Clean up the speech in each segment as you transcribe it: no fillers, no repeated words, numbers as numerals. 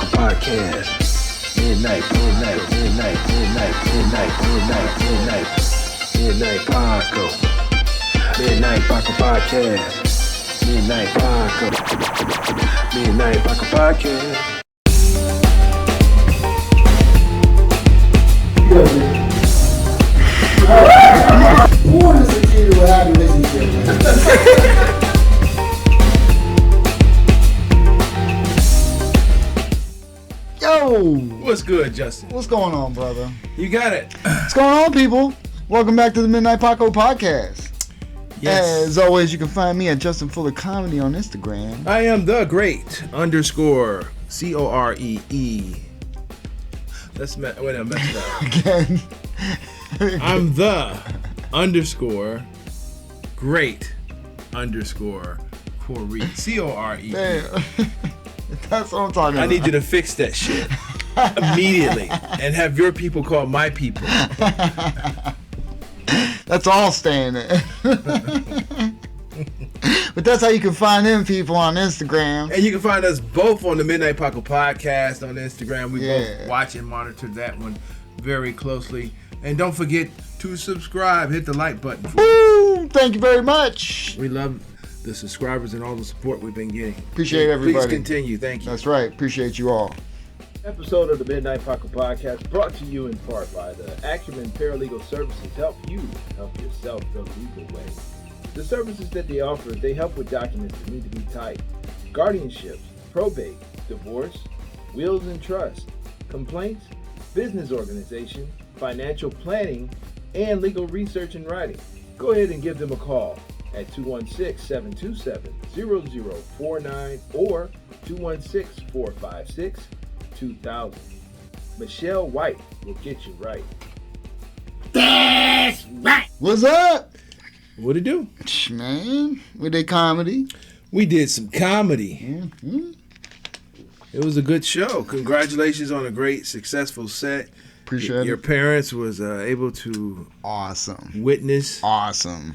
Paco Podcast. Midnight Paco. Midnight Paco Podcast. Midnight Paco. Midnight Paco Podcast. Born as a kid who had a relationship. Yo! What's good, Justin? What's going on, brother? You got it. What's going on, people? Welcome back to the Midnight Paco Podcast. Yes. As always, you can find me at Justin Fuller Comedy on Instagram. I am the great _ COREE. Wait, I messed up. Again. I'm the _ great _ Corey. CORE. Damn. That's what I'm talking about. I need you to fix that shit immediately and have your people call my people. That's all staying there. But that's how you can find them people on Instagram. And you can find us both on the Midnight Paco Podcast on Instagram. We Yeah. both watch and monitor that one very closely. And don't forget to subscribe. Hit the like button. Woo! Thank you very much. We love the subscribers and all the support we've been getting. Appreciate everybody. Please continue. Thank you. That's right. Appreciate you all. Episode of the Midnight Paco Podcast brought to you in part by the Acumen Paralegal Services. Help you help yourself the legal way. The services that they offer, they help with documents that need to be typed, guardianships, probate, divorce, wills and trust, complaints, business organization, financial planning, and legal research and writing. Go ahead and give them a call at 216-727-0049 or 216-456-2000. Michelle White will get you right. That's right. What's up? What'd it do? Man, we did comedy. We did some comedy. Mm-hmm. It was a good show. Congratulations on a great, successful set. Appreciate Your it. parents was able to Awesome. witness Awesome.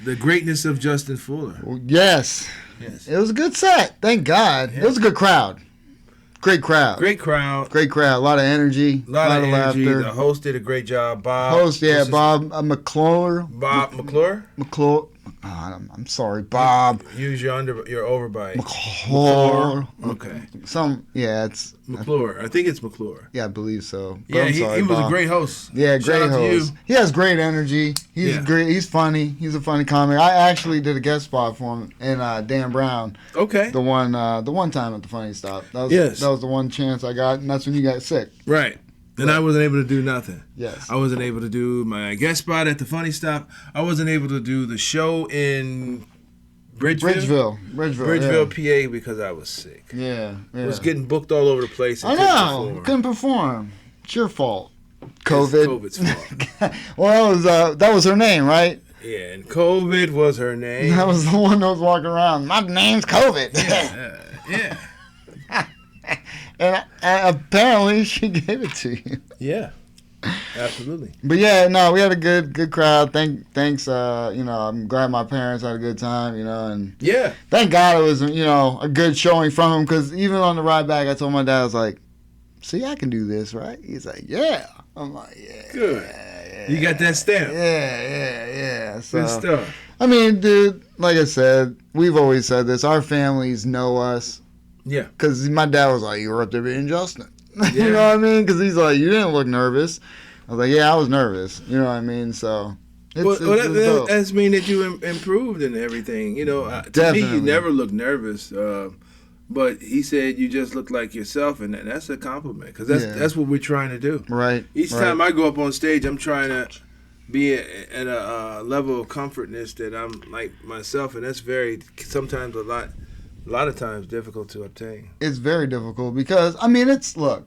the greatness of Justin Fuller. Well, yes. Yes. It was a good set. Thank God. Yeah. It was a good crowd. Great crowd. Great crowd. Great crowd. A lot of energy. A lot of energy. laughter. The host did a great job. Bob. Host, yeah, what's his- Bob McClure. Bob McClure. McClure. I'm sorry, Bob Use your overbite. McClure. Okay. It's McClure. I think it's McClure. yeah, I believe so. But Yeah, I'm he sorry, was a Bob. great host. Yeah, Shout great out to you. host. He has great energy. He's Yeah. great. He's funny. He's a funny comic. I actually did a guest spot for him in Dan Brown. Okay. The one time at the Funny Stop. That Yes. was the one chance I got, and that's when you got sick. Right. And I wasn't able to do nothing. Yes. I wasn't able to do my guest spot at the Funny Stop. I wasn't able to do the show in Bridgeville, yeah. PA because I was sick. Yeah, yeah. I was getting booked all over the place. and I couldn't know. perform. Couldn't perform. It's your fault. It's COVID. COVID's fault. Well, that was her name, right? Yeah, and COVID was her name. That was the one that was walking around. My name's COVID. Yeah. And apparently she gave it to you. Yeah. Absolutely. But yeah, no, we had a good crowd. Thanks. I'm glad my parents had a good time. And Yeah. thank God it was a good showing from him, because even on the ride back, I told my dad, I was like, "See, I can do this, right?" He's like, "Yeah." I'm like, "Yeah." Good. Yeah, You got that stamp. Yeah. So, Good stuff. I mean, dude, like I said, we've always said this. Our families know us. Yeah. Because my dad was like, "You were up there being Justin." Yeah. You know what I mean? Because he's like, "You didn't look nervous." I was like, "Yeah, I was nervous." You know what I mean? So, it's dope. That's mean that you improved and everything. To me, Definitely. you never look nervous. But he said you just look like yourself, and that's a compliment, because that's what we're trying to do. Right. Each time I go up on stage, I'm trying to be at a level of comfortness that I'm like myself, and that's sometimes a lot of times difficult to obtain. It's very difficult because, look,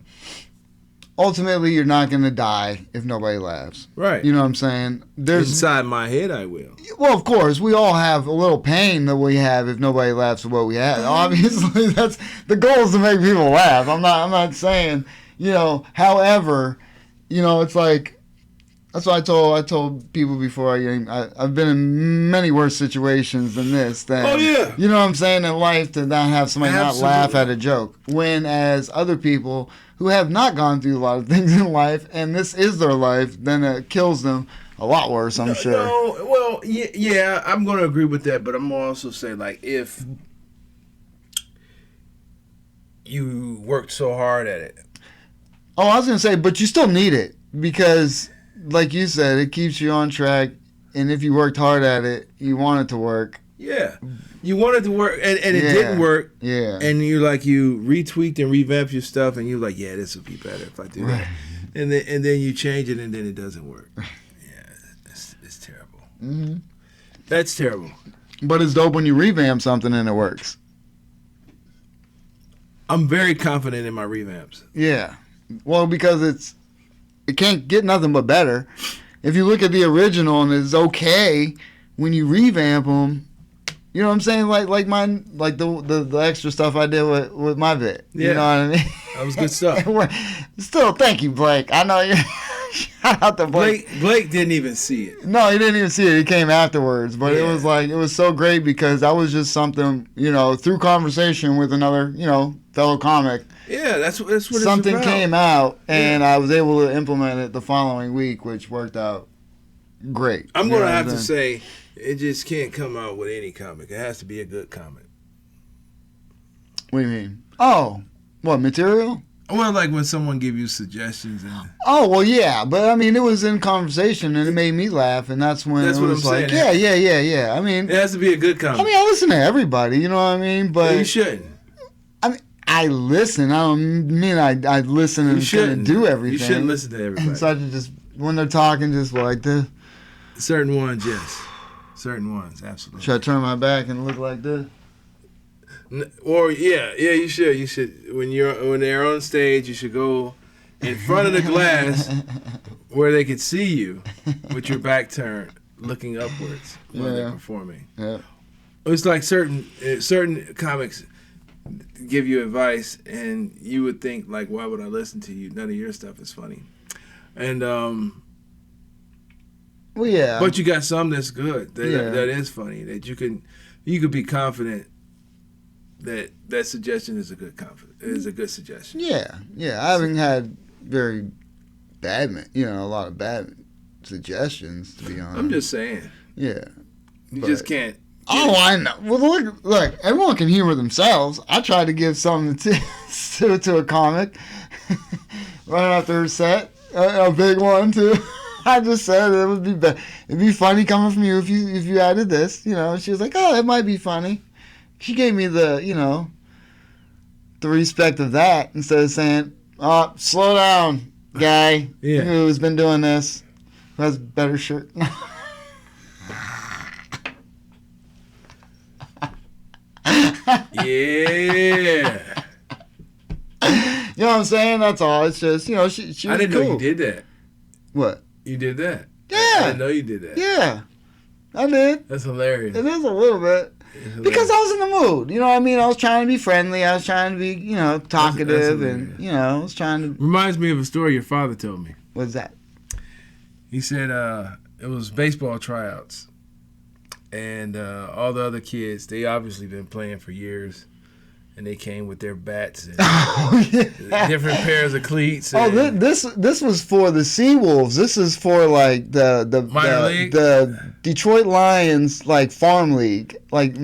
ultimately you're not going to die if nobody laughs. Right. You know what I'm saying? Inside my head, I will. Well, of course, we all have a little pain that we have if nobody laughs at what we have. Obviously, that's the goal, is to make people laugh. I'm not saying, however, it's like, That's what I told people before. I've been in many worse situations than this. Oh, yeah. You know what I'm saying? In life, to not have somebody Absolutely. not laugh at a joke. When as other people who have not gone through a lot of things in life, and this is their life, then it kills them a lot worse, I'm sure. No, well, yeah, I'm going to agree with that, but I'm going to also say, like, if you worked so hard at it. Oh, I was going to say, but you still need it because, like you said, it keeps you on track, and if you worked hard at it, you want it to work. Yeah. You wanted to work, and it didn't work. Yeah. And you retweaked and revamped your stuff, and you're like, yeah, this would be better if I do that. And then you change it, and then it doesn't work. Yeah, it's terrible. Mm-hmm. That's terrible. But it's dope when you revamp something and it works. I'm very confident in my revamps. Yeah. Well, because it can't get nothing but better. If you look at the original and it's okay, when you revamp them, you know what I'm saying? Like mine, like the extra stuff I did with my bit. Yeah. You know what I mean? That was good stuff. Still, thank you, Blake. I know you. Shout out to Blake. Blake didn't even see it. No, he didn't even see it. He came afterwards. But Yeah. it was so great because that was just something, through conversation with another, fellow comic. Yeah, that's what Something it's about. came out, and I was able to implement it the following week, which worked out great. I'm You going know to what have I'm to saying? say, it just can't come out with any comic. It has to be a good comic. What do you mean? Oh, what, material? Well, like when someone give you suggestions. Oh, well, yeah. But, I mean, it was in conversation, and it made me laugh, and that's when That's it what was I'm like, saying. yeah. I mean, It has to be a good comic. I listen to everybody, you know what I mean? But you shouldn't. I listen. I don't mean I listen and shouldn't do everything. You shouldn't listen to everybody. So I just, when they're talking, just like this. Certain ones, yes. Certain ones, absolutely. Should I turn my back and look like this? Or you should. You should when they're on stage, you should go in front of the glass where they could see you with your back turned, looking upwards while they're performing. Yeah. It's like certain comics give you advice, and you would think like, why would I listen to you? None of your stuff is funny, and Well, yeah. but you got some that's good that is funny that you could be confident that suggestion is a good suggestion. Yeah. I haven't had very bad, a lot of bad suggestions, to be honest. I'm just saying. Yeah. You just can't. Oh, I know. Well, look, everyone can humor themselves. I tried to give something to a comic right after her set, a big one too. I just said it would be it'd be funny coming from you if you added this. She was like, oh, it might be funny. She gave me the respect of that instead of saying, oh, slow down, guy who's been doing this, who has a better shirt. Yeah. You know what I'm saying? That's all. It's just, she was I didn't cool. know you did that. What? You did that. Yeah. I didn't know you did that. Yeah. I did. That's hilarious. It is a little bit. Because I was in the mood. You know what I mean? I was trying to be friendly. I was trying to be, talkative. That's and, I was trying to... Reminds me of a story your father told me. What's that? He said it was baseball tryouts. And all the other kids, they obviously been playing for years. And they came with their bats and different pairs of cleats. And This was for the Seawolves. This is for like the minor league? the Detroit Lions farm league. And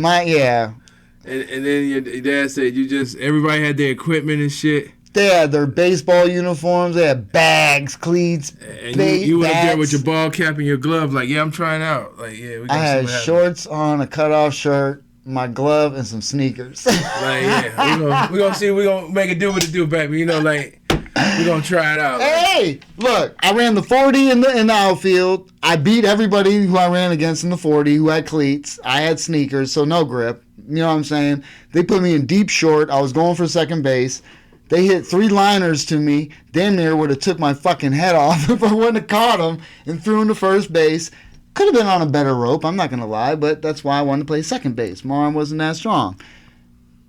then your dad said everybody had their equipment and shit. They had their baseball uniforms. They had bags, cleats, and you went up there with your ball cap and your glove, like, yeah, I'm trying out. Like, yeah, we got I had shorts on, a cutoff shirt, my glove, and some sneakers. Like, yeah, we're gonna make it do what it do, baby. We're gonna try it out. Hey, look, I ran the 40 in the outfield. I beat everybody who I ran against in the 40 who had cleats. I had sneakers, so no grip. You know what I'm saying? They put me in deep short. I was going for second base. They hit 3 liners to me. Damn near would have took my fucking head off if I wouldn't have caught them and threw him to first base. Could have been on a better rope, I'm not going to lie, but that's why I wanted to play second base. My arm wasn't that strong.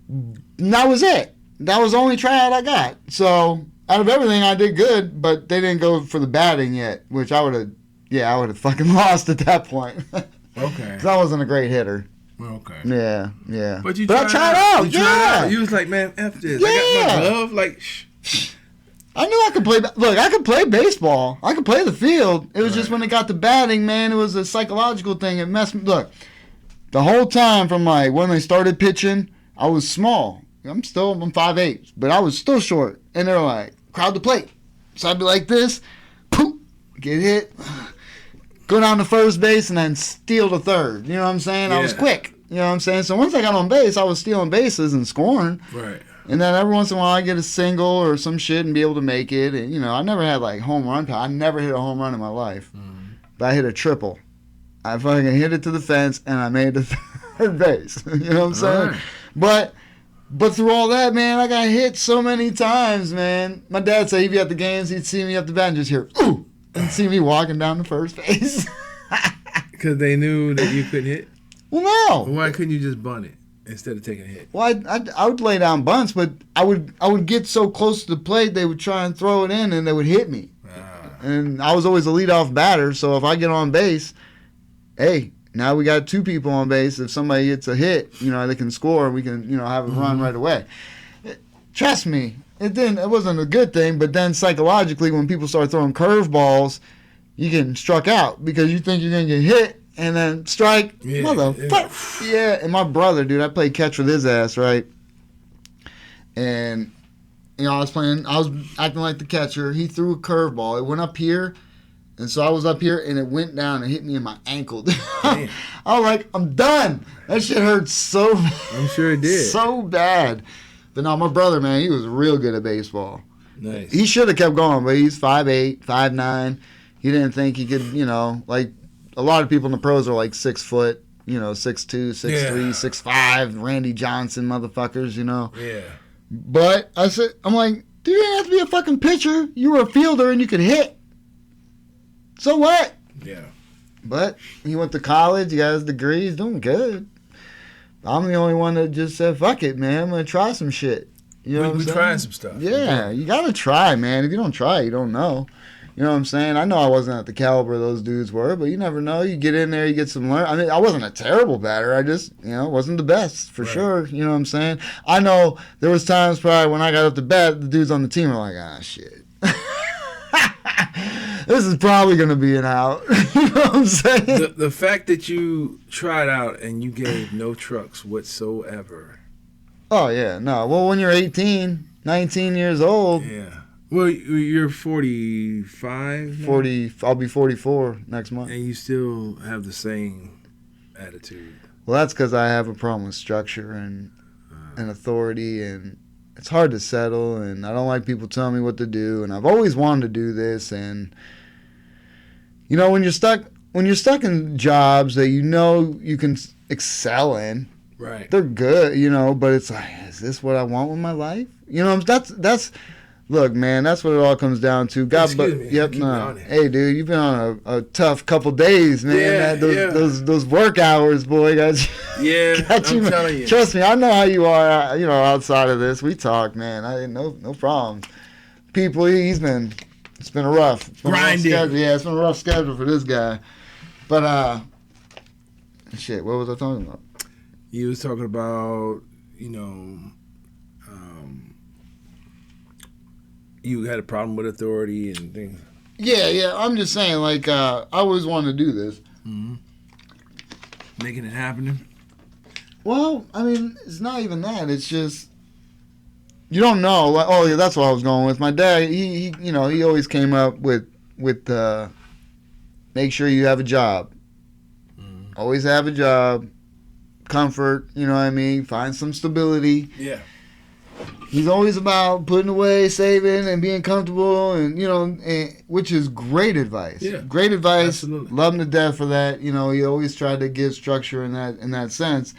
And that was it. That was the only tryout I got. So, out of everything, I did good, but they didn't go for the batting yet, which I would have yeah, I would have fucking lost at that point. Okay. Because I wasn't a great hitter. Okay. Yeah, yeah. But I tried out. You tried out. You was like, man, F this. Yeah. I got my glove. Like, shh. I knew I could play. Look, I could play baseball. I could play the field. It was just when it got to batting, man, it was a psychological thing. It messed me. Look, the whole time from like when they started pitching, I was small. I'm 5'8", but I was still short. And they're like, crowd the plate. So I'd be like this, poof, get hit, go down to first base, and then steal to third. You know what I'm saying? I was quick. You know what I'm saying? So once I got on base, I was stealing bases and scoring. Right. And then every once in a while, I get a single or some shit and be able to make it. And, you know, I never had, like, home run. I never hit a home run in my life. But I hit a triple. I fucking hit it to the fence, and I made it to third base. You know what I'm saying? Right. But through all that, man, I got hit so many times, man. My dad said he'd be at the games, he'd see me at the bat and just hear, ooh, and see me walking down to first base. Because they knew that you couldn't hit? Well, no. Why couldn't you just bunt it instead of taking a hit? Well, I would lay down bunts, but I would get so close to the plate, they would try and throw it in, and they would hit me. And I was always a leadoff batter, so if I get on base, hey, now we got two people on base. If somebody gets a hit, you know, they can score. We can, you know, have a run right away. Trust me, it wasn't a good thing. But then psychologically, when people start throwing curveballs, you get struck out because you think you're gonna get hit and then strike. Motherfucker. Yeah. And my brother, dude, I played catch with his ass, right? And you know, I was acting like the catcher. He threw a curveball. It went up here. And so I was up here, and it went down and hit me in my ankle. I was like, I'm done. That shit hurt so bad. I'm sure it did. So bad. But no, my brother, man, he was real good at baseball. Nice. He should have kept going, but he's 5'8", 5'9". He didn't think he could, you know, like a lot of people in the pros are like 6 foot, you know, 6'2", 6'3", 6'5", Randy Johnson motherfuckers, you know. Yeah. But I'm like, dude, you didn't have to be a fucking pitcher. You were a fielder and you could hit. So what? Yeah. But he went to college. He got his degree. He's doing good. I'm the only one that just said, fuck it, man. I'm going to try some shit. You know what I'm saying? We're trying some stuff. Yeah. You got to try, man. If you don't try, you don't know. You know what I'm saying? I know I wasn't at the caliber those dudes were, but you never know. You get in there, you get some learn. I mean, I wasn't a terrible batter. I just, you know, wasn't the best for sure. You know what I'm saying? I know there was times probably when I got up to bat, the dudes on the team were like, ah, shit. This is probably going to be an out. You know what I'm saying? The fact that you tried out and you gave no trucks whatsoever. Oh, yeah. No. Well, when you're 18, 19 years old. Yeah. Well, you're 45 now? 40. I'll be 44 next month. And you still have the same attitude. Well, that's because I have a problem with structure and authority, and it's hard to settle, and I don't like people telling me what to do, and I've always wanted to do this, and you know, when you're stuck in jobs that you know you can excel in, right? They're good, you know, but it's like, is this what I want with my life? You know, that's look, man, that's what it all comes down to. God, Excuse me, yep, no. Hey, dude, you've been on a tough couple days, man. Yeah, those work hours, boy, got you. I'm telling you. Trust me, I know how you are. You know, outside of this, we talk, man. I didn't no problems. People, it's been a rough grinding. It's been a rough schedule for this guy. But shit, what was I talking about? You was talking about, you know, you had a problem with authority and things. Yeah. I'm just saying, like, I always wanted to do this. Mm-hmm. Making it happen. Well, I mean, it's not even that. It's just you don't know. Like, oh, yeah, that's what I was going with. My dad, he you know, he always came up with make sure you have a job. Mm-hmm. Always have a job. Comfort, you know what I mean? Find some stability. Yeah. He's always about putting away, saving, and being comfortable, and you know, which is great advice. Yeah, great advice. Absolutely. Love him to death for that. You know, he always tried to give structure in that sense.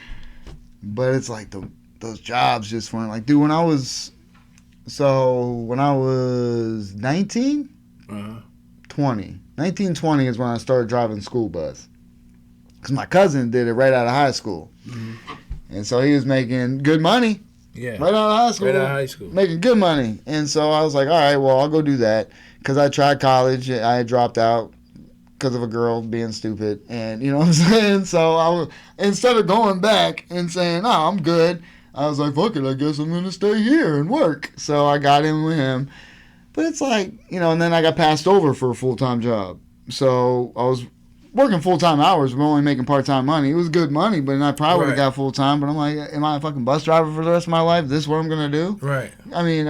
But it's like those jobs just weren't like, dude. When I was 19, 20 is when I started driving school bus. Because my cousin did it right out of high school, and so he was making good money. Yeah. Right out of high school. Right out of high school. Making good money. And so I was like, all right, well, I'll go do that. Because I tried college. I had dropped out. because of a girl being stupid, and you know what I'm saying. So I was, instead of going back and saying, "Oh, I'm good," I was like, "Fuck it, I guess I'm gonna stay here and work." So I got in with him, but it's like, you know, and then I got passed over for a full-time job. So I was working full-time hours, but only making part-time money. It was good money, but I probably would have got full-time. But I'm like, am I a fucking bus driver for the rest of my life? This is what I'm gonna do? Right. I mean,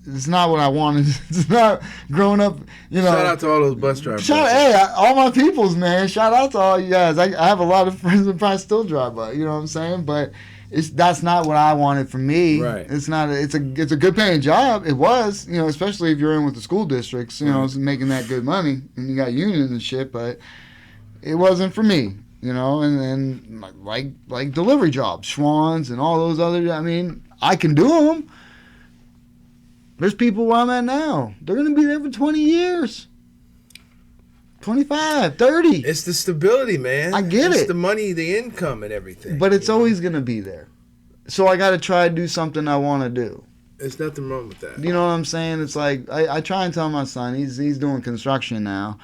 it's not what I wanted. It's not growing up, you know. Shout out to all those bus drivers. All my peoples, man. Shout out to all you guys. I have a lot of friends that probably still drive by. You know what I'm saying? But that's not what I wanted for me. Right. It's not. It's a good paying job. It was, you know, especially if you're in with the school districts. You know, making that good money and you got unions and shit. But it wasn't for me. You know, and then like delivery jobs, Schwann's and all those other. I mean, I can do them. There's people where I'm at now. They're going to be there for 20 years. 25, 30. It's the stability, man. I get it. It's the money, the income, and everything. But it's always going to be there. So I got to try to do something I want to do. There's nothing wrong with that. You know what I'm saying? It's like, I try and tell my son, he's doing construction now.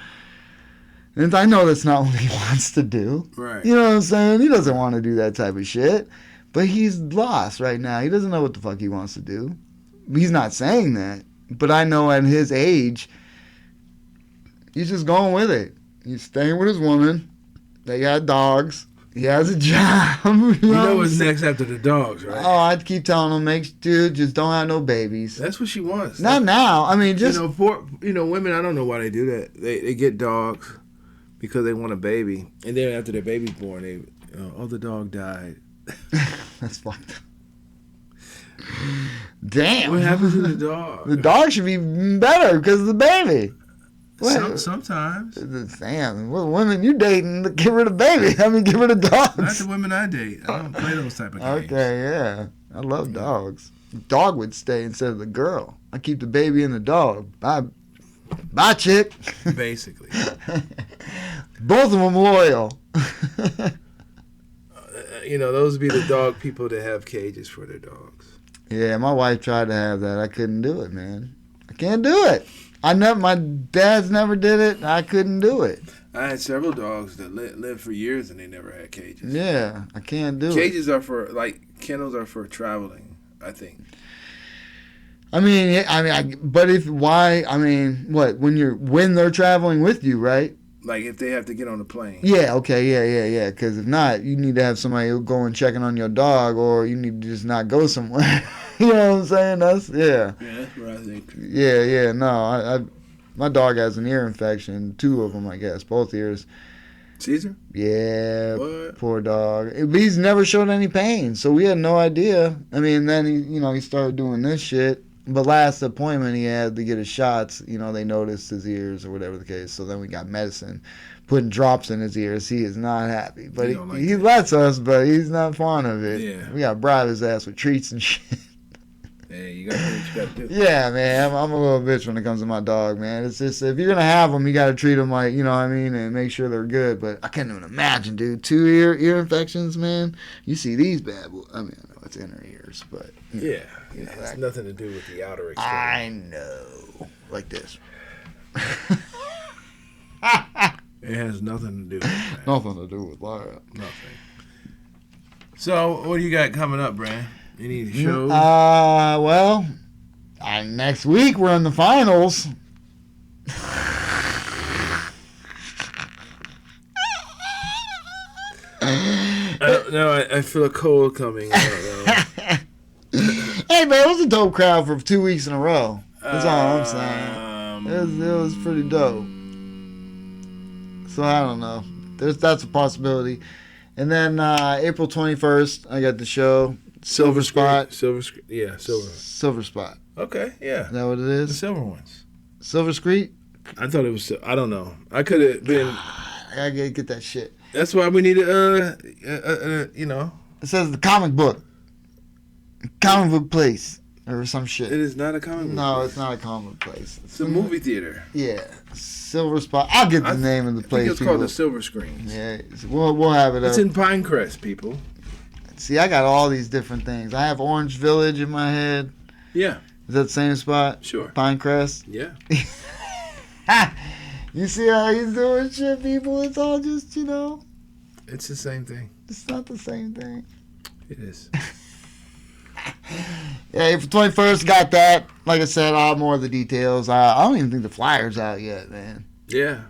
And I know that's not what he wants to do. Right. You know what I'm saying? He doesn't want to do that type of shit. But he's lost right now. He doesn't know what the fuck he wants to do. He's not saying that, but I know at his age, he's just going with it. He's staying with his woman. They got dogs. He has a job. You know what's next after the dogs, right? Oh, I'd keep telling him, dude, just don't have no babies. That's what she wants. Not now. I mean, just women. I don't know why they do that. They get dogs because they want a baby, and then after their baby's born, the dog died. That's fucked up. Damn. What happens to the dog? The dog should be better because of the baby. Sometimes. Damn. What women you dating to get rid of baby? I mean, get rid of dogs. Not the women I date. I don't play those type of games. Okay, yeah. I love dogs. Dog would stay instead of the girl. I keep the baby and the dog. Bye, chick. Basically. Both of them loyal. Those would be the dog people that have cages for their dogs. Yeah, my wife tried to have that. I couldn't do it, man. I can't do it. My dad's never did it. I couldn't do it. I had several dogs that lived for years and they never had cages. Yeah, I can't do it. Cages are for, kennels are for traveling, I think. When they're traveling with you, right? Like if they have to get on a plane. Yeah, okay, yeah. Because if not, you need to have somebody who go and checking on your dog, or you need to just not go somewhere. You know what I'm saying? Yeah, that's what I think. Yeah. No, my dog has an ear infection. 2 of them, I guess, both ears. Caesar? Yeah. What? Poor dog. But he's never showed any pain, so we had no idea. I mean, then he started doing this shit. But last appointment he had to get his shots, they noticed his ears or whatever the case. So then we got medicine, putting drops in his ears. He is not happy. But he lets us, but he's not fond of it. Yeah. We got to bribe his ass with treats and shit. Yeah, you got to do what you got to do. Yeah, man. I'm a little bitch when it comes to my dog, man. It's just, if you're going to have them, you got to treat them like, you know what I mean, and make sure they're good. But I can't even imagine, dude. 2 ear infections, man. You see these bad boys. I mean, I know it's inner ears, but. Yeah. It has nothing to do with the outer extremity. I know. Like this. It has nothing to do with that. Nothing to do with that. Nothing. So, what do you got coming up, Brand? Any shows? Next week we're in the finals. I feel a cold coming. Hey, man, it was a dope crowd for 2 weeks in a row. That's all I'm saying. It was pretty dope. So, I don't know. That's a possibility. And then April 21st, I got the show. Silver Spot. Silver. Silver Spot. Okay, yeah. Is that what it is? The silver ones. Silver Street? I thought it was, I don't know. I could have been. I gotta get that shit. That's why we need It says the comic book. Comic book place. Or some shit. It is not a comic book No, place. It's not a comic book place. It's a movie theater. Yeah. Silver Spot. I'll get the name of the place. I think it's called the Silver Screens. Yeah. We'll have it up. It's in Pinecrest, people. See, I got all these different things. I have Orange Village in my head. Yeah. Is that the same spot? Sure. Pinecrest? Yeah. You see how he's doing shit, people? It's all just, It's the same thing. it's not the same thing. It is. Yeah, April 21st, got that. Like I said, I'll have more of the details. I don't even think the flyer's out yet, man. Yeah.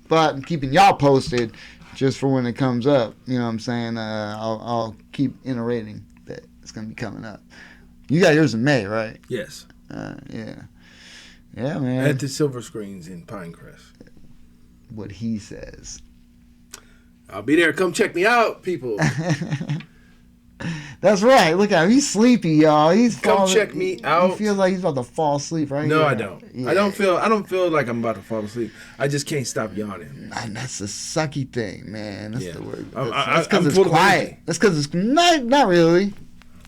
But I'm keeping y'all posted just for when it comes up. You know what I'm saying? I'll keep iterating that it's going to be coming up. You got yours in May, right? Yes. Yeah. Yeah, man. At the Silver Screens in Pinecrest. What he says. I'll be there. Come check me out, people. That's right. Look at him. He's sleepy, y'all. Come check me out. He feels like he's about to fall asleep right No, here. I don't. Yeah. I don't feel like I'm about to fall asleep. I just can't stop yawning. And that's the sucky thing, man. That's the word. I'm That's because full it's of quiet. energy. That's because it's not really.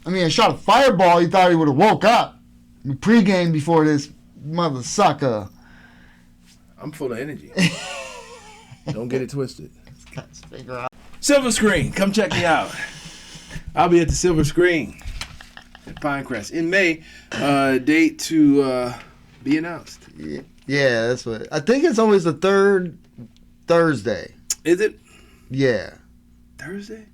I mean, I shot a fireball. He thought he would have woke up. We pregame before this mother sucker. I'm full of energy. Don't get it twisted. Got to figure out. Silver Screen, come check me out. I'll be at the Silver Screen at Pinecrest in May. Date to be announced. Yeah, that's what. I think it's always the third Thursday. Is it Yeah, Thursday?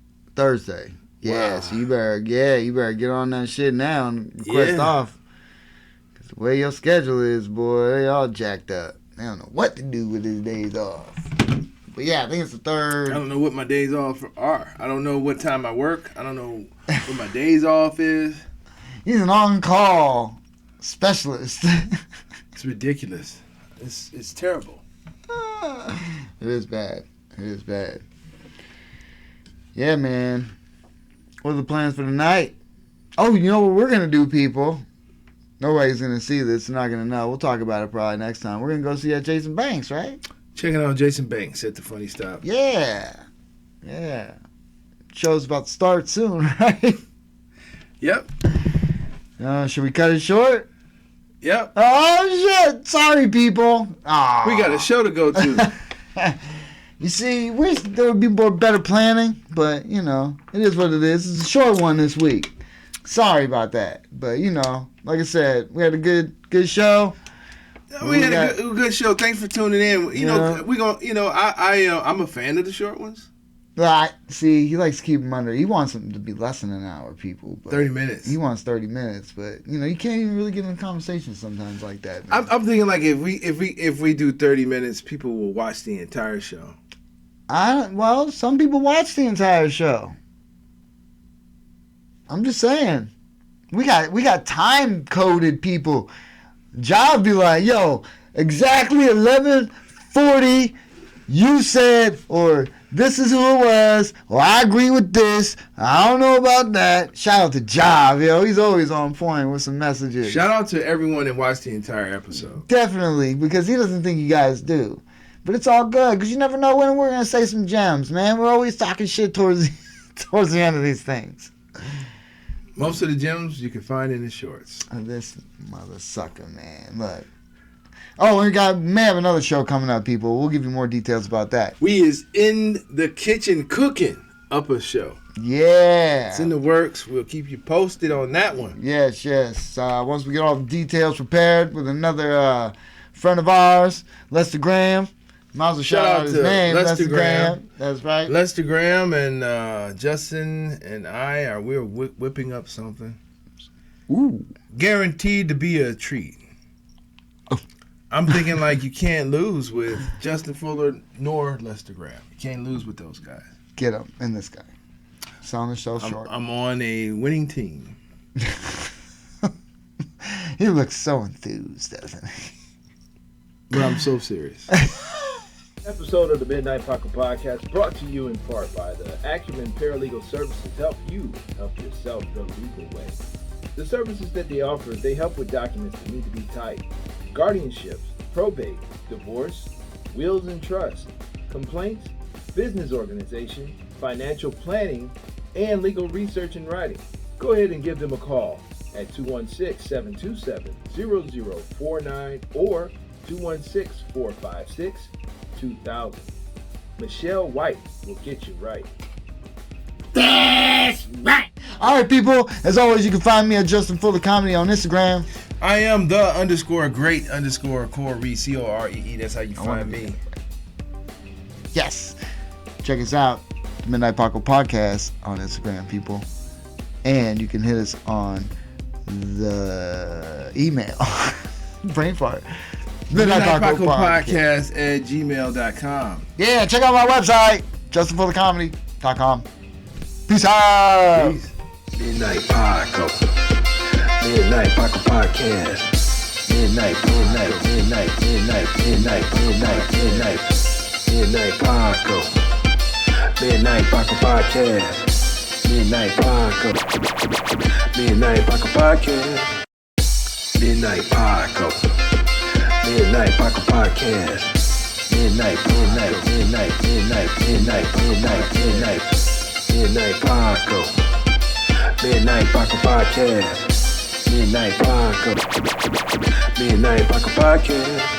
Yeah, Wow. so you better get on that shit now and request Yeah. off. Cause the way your schedule is, boy, they all jacked up. They don't know what to do with his days off. But yeah, I think it's the I third. don't know what my days off are. I don't know what time I work. I don't know what my days off is. He's an on-call specialist. It's ridiculous. It's terrible. It is bad. Yeah, man. What are the plans for tonight? Oh, you know what we're gonna do, people? Nobody's gonna see this. They're not gonna know. We'll talk about it probably next time. We're gonna go see Jason Banks, right? Checking out Jason Banks at the Funny Stop. Yeah. Show's about to start soon, right? Yep. Should we cut it short? Yep. Oh shit! Sorry, people. Aw. We got a show to go to. You see, wish there would be more better planning, but it is what it is. It's a short one this week. Sorry about that, but like I said, we had a good show. We had a good show. Thanks for tuning in. I'm a fan of the short ones. See, he likes to keep them under. He wants them to be less than an hour, people. But 30 minutes. He wants 30 minutes, but you can't even really get in conversations sometimes like that. Man. I'm thinking like if we do 30 minutes, people will watch the entire show. Well, some people watch the entire show. I'm just saying, we got time coded people. Job be like, yo, exactly 11:40. You said, or this is who it was, or I agree with this. I don't know about that. Shout out to Job, yo. He's always on point with some messages. Shout out to everyone that watched the entire episode. Definitely, because he doesn't think you guys do. But it's all good, because you never know when we're going to say some gems, man. We're always talking shit towards the end of these things. Most of the gems you can find in the shorts. This mother sucker, man. Look. Oh, we may have another show coming up, people. We'll give you more details about that. We is in the kitchen cooking up a show. Yeah. It's in the works. We'll keep you posted on that one. Yes. Once we get all the details prepared with another friend of ours, Lester Graham. Might as well shout out his name, Lester Graham. That's right. Lester Graham and Justin and we're whipping up something. Ooh. Guaranteed to be a treat. Oh. I'm thinking like you can't lose with Justin Fuller nor Lester Graham. You can't lose with those guys. Get him and this guy. Selling the show short. I'm on a winning team. He looks so enthused, doesn't he? But I'm so serious. Episode of the Midnight Paco Podcast brought to you in part by the Acumen Paralegal Services help you help yourself the legal way. The services that they offer, they help with documents that need to be typed, guardianships, probate, divorce, wills and trust, complaints, business organization, financial planning, and legal research and writing. Go ahead and give them a call at 216-727-0049 or 216-456-2000. Michelle White will get you right. That's right. All right, people. As always, you can find me at Justin Fuller Comedy on Instagram. I am the _great_ Corey, COREE. That's how you find me. Yes. Check us out, the Midnight Paco Podcast on Instagram, people. And you can hit us on the email. Brain fart. MidnightPacoPodcast@gmail.com. Yeah, check out my website, justinforthecomedy.com. Peace out. Peace. Midnight Paco. Midnight Paco Podcast. Midnight Paco. Midnight Paco Podcast. Midnight Paco. Midnight Paco Podcast. Midnight Paco. Midnight Paco Podcast. Midnight Paco. Midnight Paco Podcast. Midnight Paco. Midnight Paco Podcast.